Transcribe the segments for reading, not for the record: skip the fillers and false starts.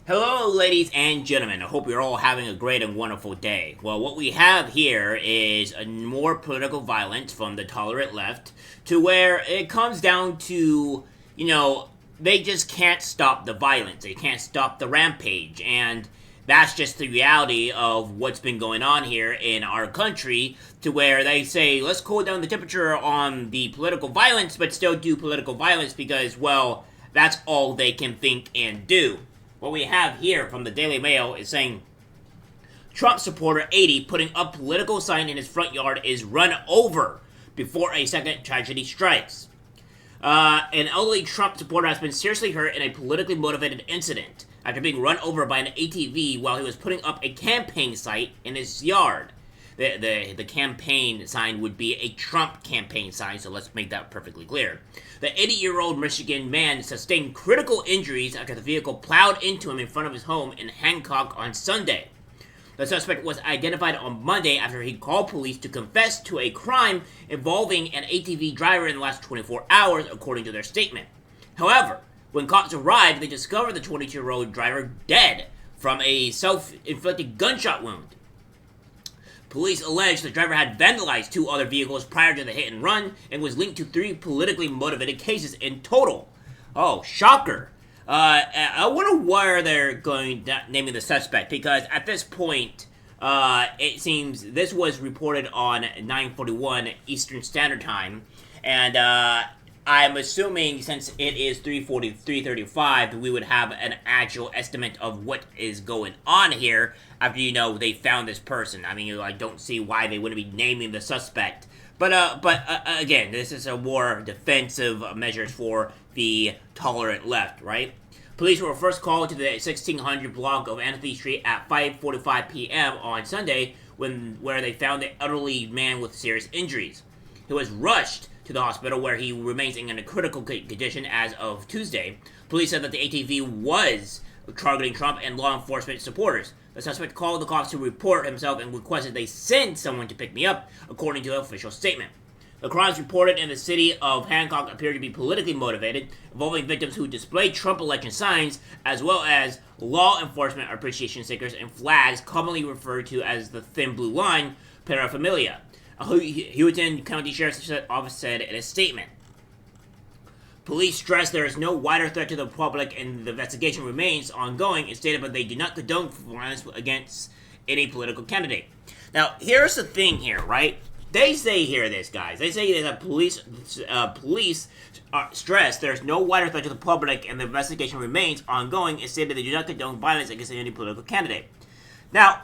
Hello, ladies and gentlemen. I hope you're all having a great and wonderful day. Well, what we have here is a more political violence from the tolerant left to where it comes down to, they just can't stop the violence. They can't stop the rampage. And that's just the reality of what's been going on here in our country to where they say, let's cool down the temperature on the political violence, but still do political violence because, well, that's all they can think and do. What we have here from the Daily Mail is saying Trump supporter 80 putting up political sign in his front yard is run over before a second tragedy strikes. An elderly Trump supporter has been seriously hurt in a politically motivated incident after being run over by an ATV while he was putting up a campaign site in his yard. The campaign sign would be a Trump campaign sign, so let's make that perfectly clear. The 80-year-old Michigan man sustained critical injuries after the vehicle plowed into him in front of his home in Hancock on Sunday. The suspect was identified on Monday after he called police to confess to a crime involving an ATV driver in the last 24 hours, according to their statement. However, when cops arrived, they discovered the 22-year-old driver dead from a self-inflicted gunshot wound. Police allege the driver had vandalized two other vehicles prior to the hit and run and was linked to 3 politically motivated cases in total. Oh, shocker. I wonder where they're naming the suspect, because at this point, it seems this was reported on 9:41 Eastern Standard Time, and I'm assuming since it is 3:35, we would have an actual estimate of what is going on here after, they found this person. I mean, I don't see why they wouldn't be naming the suspect. But again, this is a more defensive measures for the tolerant left, right? Police were first called to the 1600 block of Anthony Street at 5:45 p.m. on Sunday, where they found the elderly man with serious injuries. He was rushed to the hospital where he remains in a critical condition as of Tuesday. Police said that the ATV was targeting Trump and law enforcement supporters. The suspect called the cops to report himself and requested they send someone to pick me up, according to the official statement. The crimes reported in the city of Hancock appear to be politically motivated, involving victims who displayed Trump election signs, as well as law enforcement appreciation stickers and flags commonly referred to as the Thin Blue Line paraphernalia. A Houghton County Sheriff's Office said in a statement. Police stress there is no wider threat to the public and the investigation remains ongoing and stated that they do not condone violence against any political candidate. Now, here's the thing here, right? They say here this, guys. They say that police stress there's no wider threat to the public and the investigation remains ongoing and stated they do not condone violence against any political candidate. Now,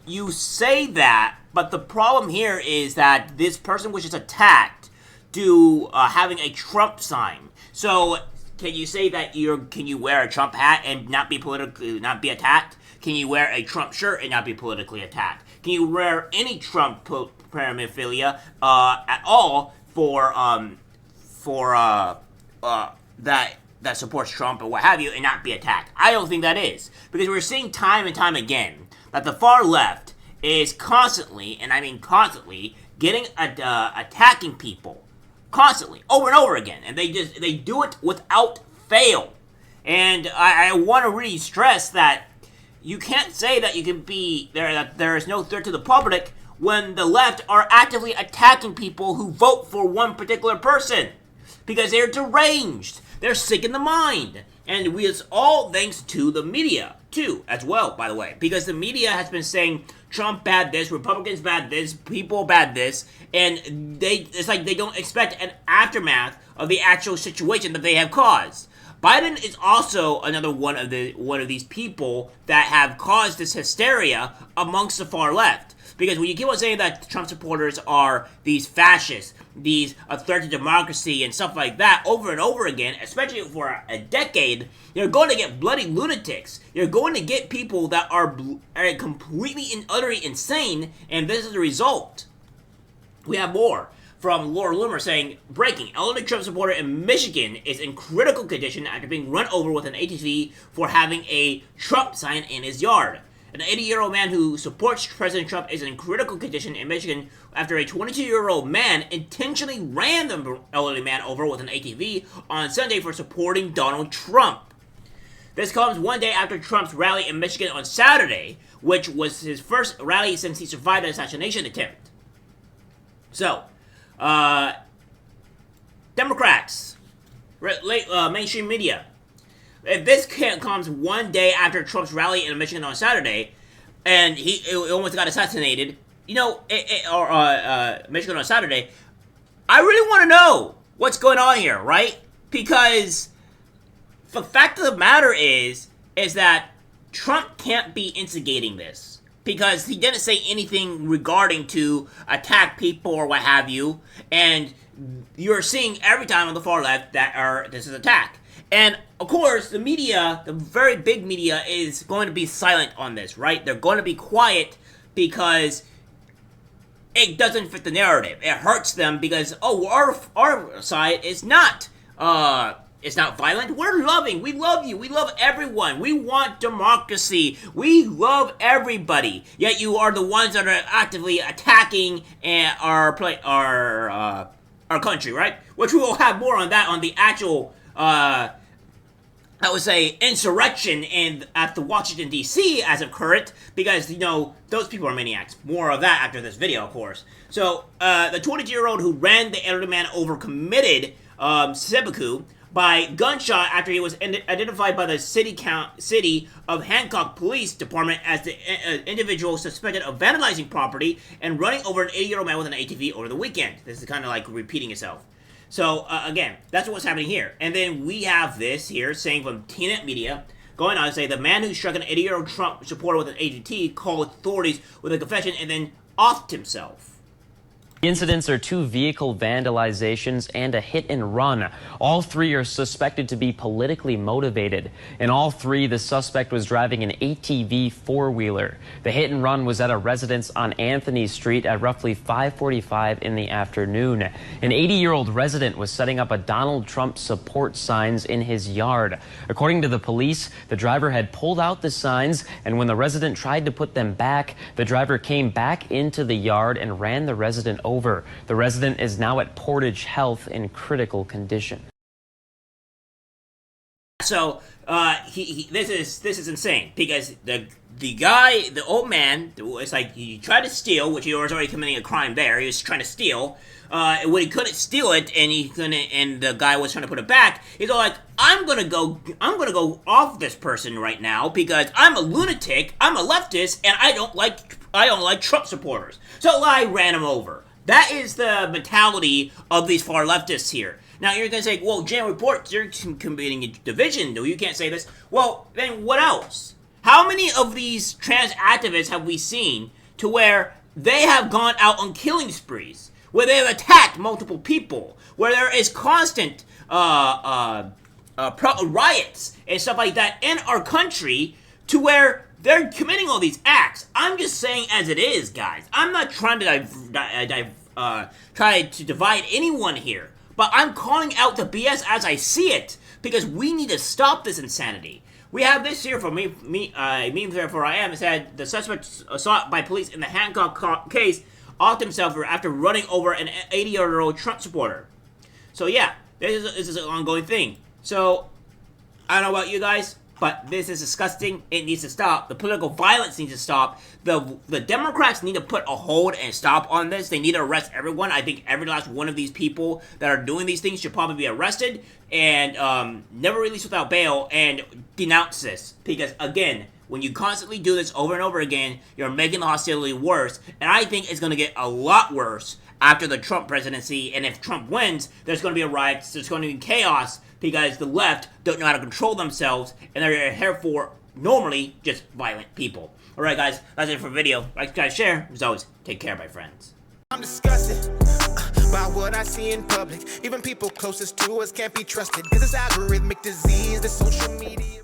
you say that, but the problem here is that this person was just attacked due having a Trump sign. So, can you say that can you wear a Trump hat and not be attacked? Can you wear a Trump shirt and not be politically attacked? Can you wear any Trump paraphernalia at all for that supports Trump or what have you and not be attacked? I don't think that is, because we're seeing time and time again that the far left is constantly, and I mean constantly, getting attacking people constantly, over and over again, and they do it without fail. And I want to really stress that you can't say that you can be there, that there is no threat to the public when the left are actively attacking people who vote for one particular person because they're deranged, they're sick in the mind. And it's all thanks to the media, too, as well, by the way. Because the media has been saying Trump bad this, Republicans bad this, people bad this, and it's like they don't expect an aftermath of the actual situation that they have caused. Biden is also another one of these people that have caused this hysteria amongst the far left. Because when you keep on saying that Trump supporters are these fascists, these a threat to democracy and stuff like that over and over again, especially for a decade, you're going to get bloody lunatics. You're going to get people that are completely and utterly insane, and this is the result. We have more from Laura Loomer saying, breaking, elderly Trump supporter in Michigan is in critical condition after being run over with an ATV for having a Trump sign in his yard. An 80-year-old man who supports President Trump is in critical condition in Michigan after a 22-year-old man intentionally ran the elderly man over with an ATV on Sunday for supporting Donald Trump. This comes one day after Trump's rally in Michigan on Saturday, which was his first rally since he survived an assassination attempt. So, Democrats, mainstream media, if this comes one day after Trump's rally in Michigan on Saturday, and he almost got assassinated, Michigan on Saturday, I really want to know what's going on here, right? Because the fact of the matter is that Trump can't be instigating this, because he didn't say anything regarding to attack people or what have you, and you're seeing every time on the far left that this is attack. And of course, the media, the very big media, is going to be silent on this, right? They're going to be quiet because it doesn't fit the narrative. It hurts them because, our side is not it's not violent. We're loving. We love you. We love everyone. We want democracy. We love everybody. Yet you are the ones that are actively attacking our country, right? Which we will have more on that on the actual, I would say, insurrection at the Washington, D.C. as of current, because, those people are maniacs. More of that after this video, of course. So, the 22-year-old who ran the elderly man over committed seppuku by gunshot after he was identified by the city of Hancock Police Department as the individual suspected of vandalizing property and running over an 80-year-old man with an ATV over the weekend. This is kind of like repeating itself. So, again, that's what's happening here. And then we have this here saying from TNet Media, going on to say, the man who struck an 80-year-old Trump supporter with an ATV called authorities with a confession and then offed himself. The incidents are 2 vehicle vandalizations and a hit and run. All 3 are suspected to be politically motivated. In all 3, the suspect was driving an ATV four-wheeler. The hit and run was at a residence on Anthony Street at roughly 5:45 in the afternoon. An 80-year-old resident was setting up a Donald Trump support signs in his yard. According to the police, the driver had pulled out the signs, and when the resident tried to put them back, the driver came back into the yard and ran the resident over. The resident is now at Portage Health in critical condition. So, this is insane, because the guy, the old man, it's like he tried to steal, which he was already committing a crime there. He was trying to steal. When he couldn't steal it, and the guy was trying to put it back, he's all like, I'm gonna go off this person right now because I'm a lunatic, I'm a leftist, and I don't like Trump supporters. So I ran him over. That is the mentality of these far leftists here. Now, you're going to say, well, Jan reports, you're committing a division, though. You can't say this. Well, then what else? How many of these trans activists have we seen to where they have gone out on killing sprees, where they have attacked multiple people, where there is constant riots and stuff like that in our country, to where they're committing all these acts? I'm just saying as it is, guys. I'm not trying to try to divide anyone here, but I'm calling out the BS as I see it, because we need to stop this insanity. We have this here from Meme Therefore I Am. It said the suspect sought by police in the Hancock case offed himself after running over an 80-year-old Trump supporter. So yeah, this is an ongoing thing. So I don't know about you guys, but this is disgusting. It needs to stop. The political violence needs to stop. The Democrats need to put a hold and stop on this. They need to arrest everyone. I think every last one of these people that are doing these things should probably be arrested and never released without bail, and denounce this. Because, again, when you constantly do this over and over again, you're making the hostility worse. And I think it's going to get a lot worse after the Trump presidency. And if Trump wins, there's going to be a riot. There's going to be chaos, because the left don't know how to control themselves, and they're here for, normally, just violent people. Alright guys, that's it for the video. Like, guys, share. As always, take care, my friends. I'm disgusted about what I see in public. Even people closest to us can't be trusted, because it's algorithmic disease, the social media.